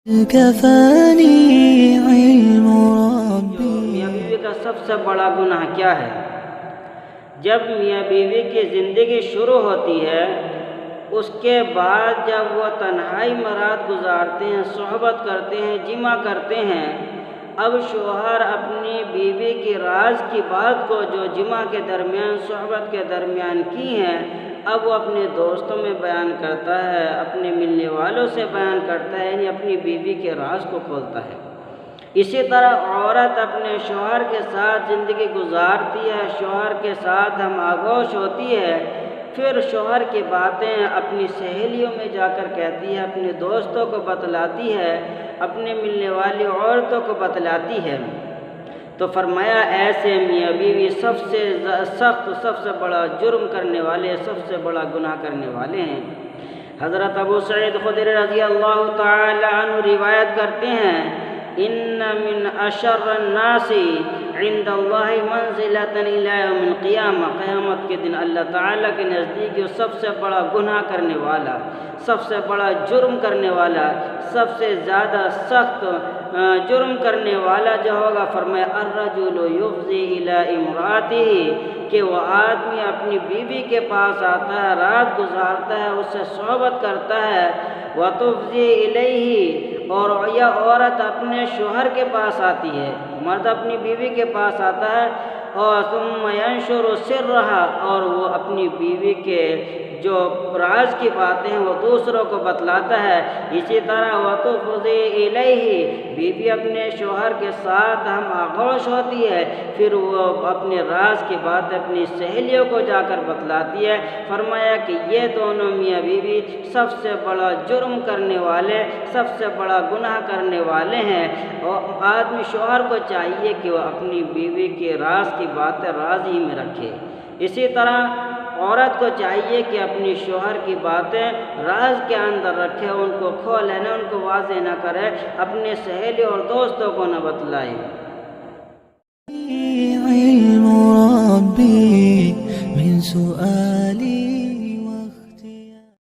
كفاني علم ربي. میاں بیوی کا سب سے بڑا گناہ کیا ہے؟ جب میاں بیوی کی زندگی شروع ہوتی ہے، اس کے بعد جب وہ تنہائی میں رات گزارتے ہیں، صحبت کرتے ہیں، جمع کرتے ہیں، اب شوہر اپنی بیوی کی راز کی بات کو جو جمع کے درمیان، صحبت کے درمیان کی ہیں، اب وہ اپنے دوستوں میں بیان کرتا ہے، اپنے ملنے والوں سے بیان کرتا ہے، یعنی اپنی بیوی کے راز کو کھولتا ہے۔ اسی طرح عورت اپنے شوہر کے ساتھ زندگی گزارتی ہے، شوہر کے ساتھ ہم آغوش ہوتی ہے، پھر شوہر کی باتیں اپنی سہیلیوں میں جا کر کہتی ہے، اپنے دوستوں کو بتلاتی ہے، اپنے ملنے والی عورتوں کو بتلاتی ہے۔ تو فرمایا ایسے میاں بیوی سب سے سخت، سب سے بڑا جرم کرنے والے، سب سے بڑا گناہ کرنے والے ہیں۔ حضرت ابو سعید خدری رضی اللہ تعالی عنہ روایت کرتے ہیں، ان من اشر الناس عند اللہ منزلۃ الی یوم القیامہ، قیامت کے دن اللہ تعالیٰ کے نزدیک جو سب سے بڑا گناہ کرنے والا، سب سے بڑا جرم کرنے والا، سب سے زیادہ سخت جرم کرنے والا جو ہوگا، فرمایا الرجل یفضی الی امرأتہ، کہ وہ آدمی اپنی بیوی کے پاس آتا ہے، رات گزارتا ہے، اس سے صحبت کرتا ہے، وتفضی الیہ، اور یا عورت اپنے شوہر کے پاس آتی ہے، مرد اپنی بیوی کے پاس آتا ہے، اور ثم ینشر سرہا، اور وہ اپنی بیوی کے جو راز کی باتیں ہیں وہ دوسروں کو بتلاتا ہے۔ اسی طرح وتفضی الیہ، بیوی اپنے شوہر کے ساتھ ہم آغوش ہوتی ہے، پھر وہ اپنے راز کی بات اپنی سہیلیوں کو جا کر بتلاتی ہے۔ فرمایا کہ یہ دونوں میاں بیوی سب سے بڑا جرم کرنے والے، سب سے بڑا گناہ کرنے والے ہیں، اور آدمی شوہر کو چاہیے کہ وہ اپنی بیوی کے راز کی باتیں راز ہی میں رکھے۔ اسی طرح عورت کو چاہیے کہ اپنی شوہر کی باتیں راز کے اندر رکھے، ان کو کھولے نہ، ان کو واضح نہ کرے، اپنے سہیلی اور دوستوں کو نہ بتلائے۔ علم ربي من سؤال